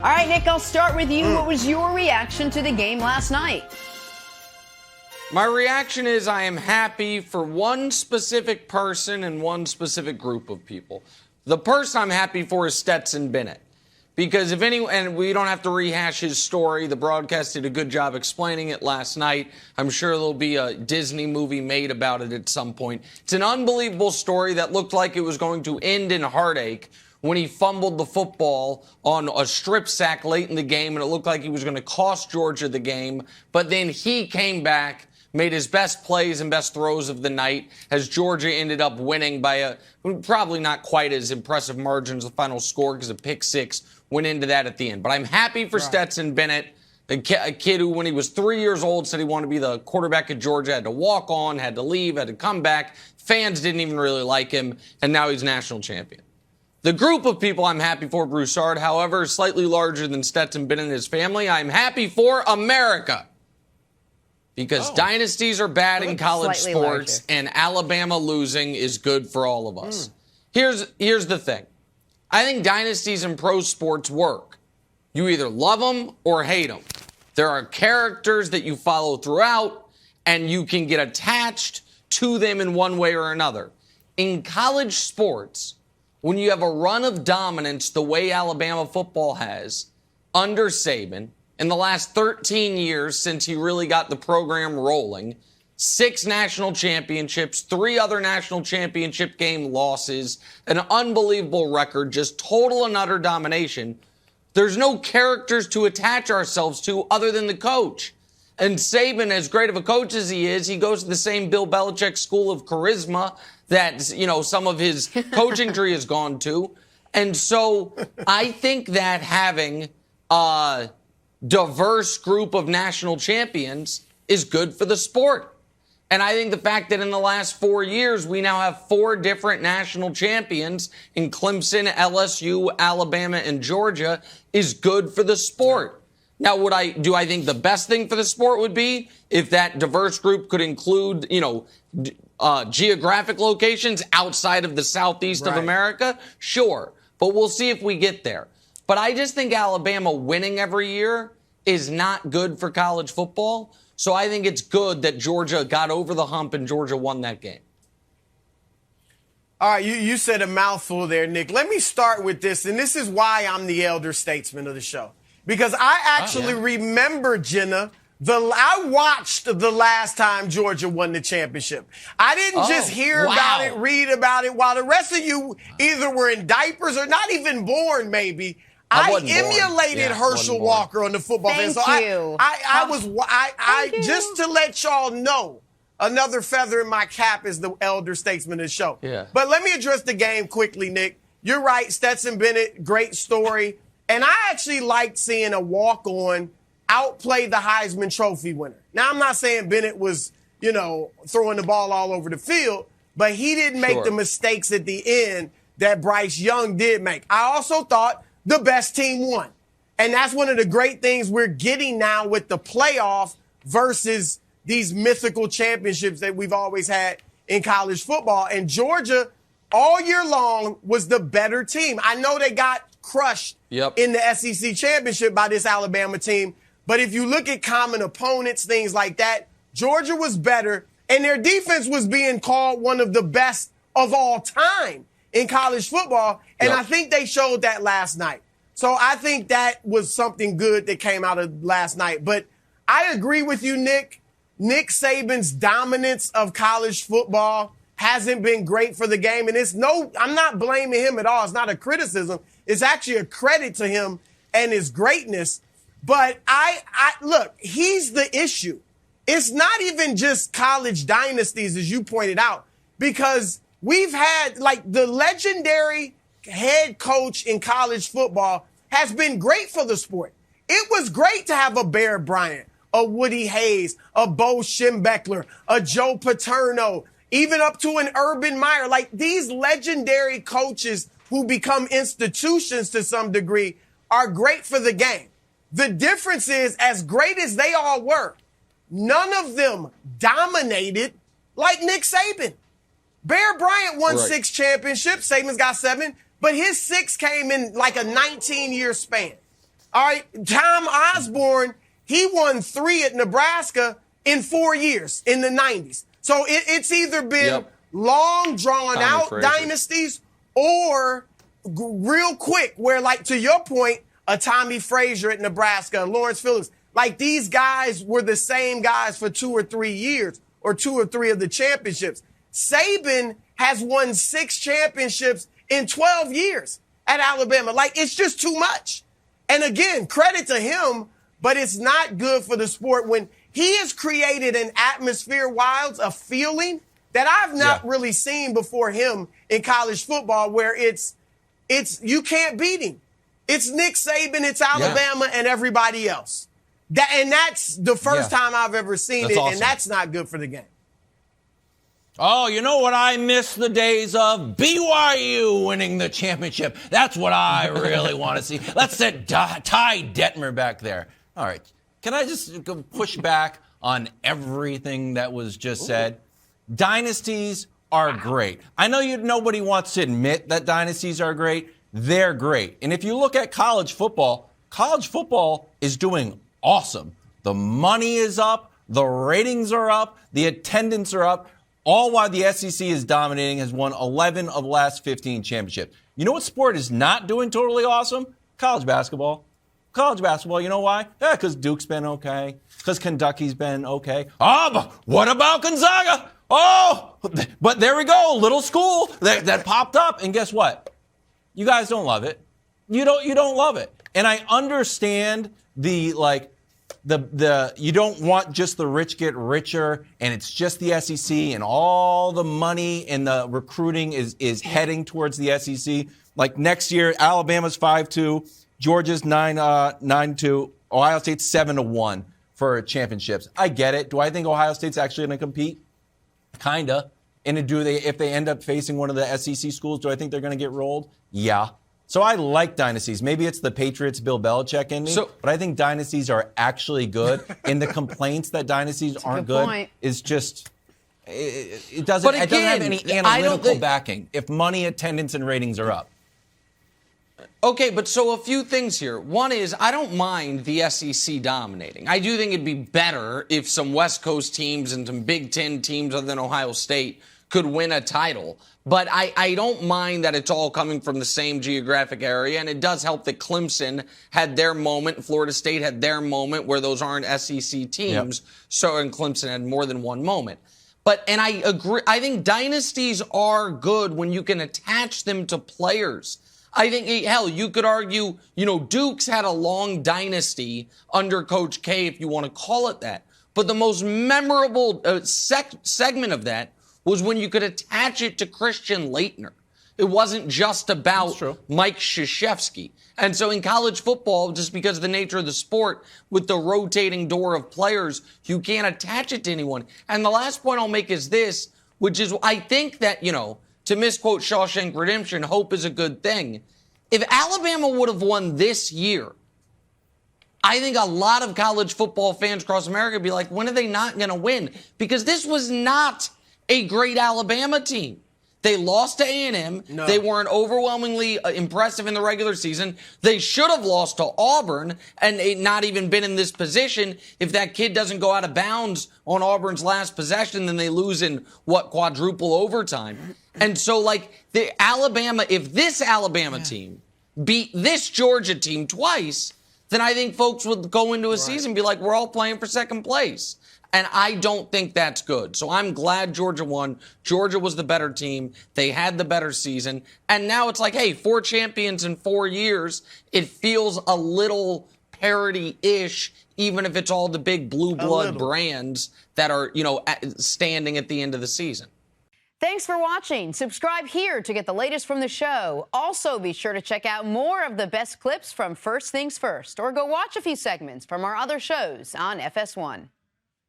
All right, Nick, I'll start with you. What was your reaction to the game last night? My reaction is I am happy for one specific person and one specific group of people. The person I'm happy for is Stetson Bennett. Because if anyone, and we don't have to rehash his story, the broadcast did a good job explaining it last night. I'm sure there'll be a Disney movie made about it at some point. It's an unbelievable story that looked like it was going to end in heartache when he fumbled the football on a strip sack late in the game, and it looked like he was going to cost Georgia the game. But then he came back, made his best plays and best throws of the night, as Georgia ended up winning by a probably not quite as impressive margin as the final score, because a pick six went into that at the end. But I'm happy for Stetson Bennett, a kid who, when he was 3 years old, said he wanted to be the quarterback at Georgia, had to walk on, had to leave, had to come back. Fans didn't even really like him, and now he's national champion. The group of people I'm happy for, Broussard, however, is slightly larger than Stetson Bennett and his family. I'm happy for America. Because dynasties are bad in college sports, and Alabama losing is good for all of us. Here's the thing. I think dynasties in pro sports work. You either love them or hate them. There are characters that you follow throughout, and you can get attached to them in one way or another. In college sports, when you have a run of dominance the way Alabama football has under Saban, in the last 13 years since he really got the program rolling, 6 national championships, 3 other national championship game losses, an unbelievable record, just total and utter domination. There's no characters to attach ourselves to other than the coach. And Saban, as great of a coach as he is, he goes to the same Bill Belichick school of charisma that, you know, some of his coaching tree has gone to. And so I think that having a diverse group of national champions is good for the sport. And I think the fact that in the last 4 years, we now have 4 different national champions in Clemson, LSU, Alabama, and Georgia is good for the sport. Now, do I think the best thing for the sport would be if that diverse group could include, you know, geographic locations outside of the southeast of America? Sure. But we'll see if we get there. But I just think Alabama winning every year is not good for college football. So I think it's good that Georgia got over the hump and Georgia won that game. All right, you said a mouthful there, Nick. Let me start with this, and this is why I'm the elder statesman of the show. Because I actually remember, Jenna, I watched the last time Georgia won the championship. I didn't just hear about it, read about it, while the rest of you either were in diapers or not even born, maybe. I emulated Herschel Walker on the football field. So I just to let y'all know, another feather in my cap is the elder statesman of the show. Yeah. But let me address the game quickly, Nick. You're right, Stetson Bennett, great story. And I actually liked seeing a walk-on outplay the Heisman Trophy winner. Now, I'm not saying Bennett was, you know, throwing the ball all over the field, but he didn't make the mistakes at the end that Bryce Young did make. I also thought the best team won. And that's one of the great things we're getting now with the playoff versus these mythical championships that we've always had in college football. And Georgia, all year long, was the better team. I know they got crushed in the SEC championship by this Alabama team. But if you look at common opponents, things like that, Georgia was better. And their defense was being called one of the best of all time in college football. And I think they showed that last night. So I think that was something good that came out of last night. But I agree with you, Nick. Nick Saban's dominance of college football hasn't been great for the game. And I'm not blaming him at all. It's not a criticism. It's actually a credit to him and his greatness. But look, he's the issue. It's not even just college dynasties, as you pointed out, because we've had, like, the legendary head coach in college football has been great for the sport. It was great to have a Bear Bryant, a Woody Hayes, a Bo Schembechler, a Joe Paterno, even up to an Urban Meyer. Like, these legendary coaches who become institutions to some degree are great for the game. The difference is, as great as they all were, none of them dominated like Nick Saban. Bear Bryant won 6 championships. Saban's got 7. But his 6 came in like a 19-year span. All right, Tom Osborne, he won 3 at Nebraska in 4 years in the 90s. So it's either been long, drawn-out dynasties or real quick, where, like, to your point, a Tommy Frazier at Nebraska, Lawrence Phillips, like, these guys were the same guys for 2 or 3 years or 2 or 3 of the championships. Saban has won 6 championships in 12 years at Alabama. Like, it's just too much. And again, credit to him, but it's not good for the sport when he has created an atmosphere, Wilds, a feeling that I've not really seen before him in college football, where it's you can't beat him. It's Nick Saban, it's Alabama, and everybody else. That's the first time I've ever seen it, awesome. And that's not good for the game. Oh, you know what I miss the days of? BYU winning the championship. That's what I really want to see. Let's set Ty Detmer back there. All right. Can I just push back on everything that was just said? Dynasties are great. I know nobody wants to admit that dynasties are great. They're great. And if you look at college football is doing awesome. The money is up. The ratings are up. The attendance are up. All while the SEC is dominating, has won 11 of the last 15 championships. You know what sport is not doing totally awesome? College basketball. College basketball, you know why? Yeah, because Duke's been okay. Because Kentucky's been okay. Oh, but what about Gonzaga? Oh, but there we go, little school that popped up. And guess what? You guys don't love it. You don't love it. And I understand the you don't want just the rich get richer, and it's just the SEC, and all the money and the recruiting is heading towards the SEC. Like next year, Alabama's 5-2, Georgia's 9-2, Ohio State's 7-1 for championships. I get it. Do I think Ohio State's actually going to compete? Kinda. And if they end up facing one of the SEC schools, do I think they're going to get rolled? Yeah. So I like dynasties. Maybe it's the Patriots, Bill Belichick in me, but I think dynasties are actually good. And the complaints that dynasties aren't good is just it doesn't have any analytical backing if money, attendance, and ratings are up. Okay, but so a few things here. One is, I don't mind the SEC dominating. I do think it'd be better if some West Coast teams and some Big Ten teams other than Ohio State could win a title. But I don't mind that it's all coming from the same geographic area, and it does help that Clemson had their moment, Florida State had their moment where those aren't SEC teams, and Clemson had more than one moment. And I agree, I think dynasties are good when you can attach them to players. I think, hell, you could argue, Duke's had a long dynasty under Coach K, if you want to call it that. But the most memorable segment of that was when you could attach it to Christian Laettner. It wasn't just about Mike Krzyzewski. And so in college football, just because of the nature of the sport, with the rotating door of players, you can't attach it to anyone. And the last point I'll make is this, which is I think that, to misquote Shawshank Redemption, hope is a good thing. If Alabama would have won this year, I think a lot of college football fans across America would be like, when are they not going to win? Because this was not a great Alabama team. They lost to A&M. No. They weren't overwhelmingly impressive in the regular season. They should have lost to Auburn and not even been in this position. If that kid doesn't go out of bounds on Auburn's last possession, then they lose in quadruple overtime. And so if this Alabama team beat this Georgia team twice, then I think folks would go into a season and be like, we're all playing for second place. And I don't think that's good. So I'm glad Georgia won. Georgia was the better team. They had the better season. And now it's like, hey, 4 champions in 4 years. It feels a little parity-ish, even if it's all the big blue blood brands that are, standing at the end of the season. Thanks for watching. Subscribe here to get the latest from the show. Also, be sure to check out more of the best clips from First Things First, or go watch a few segments from our other shows on FS1.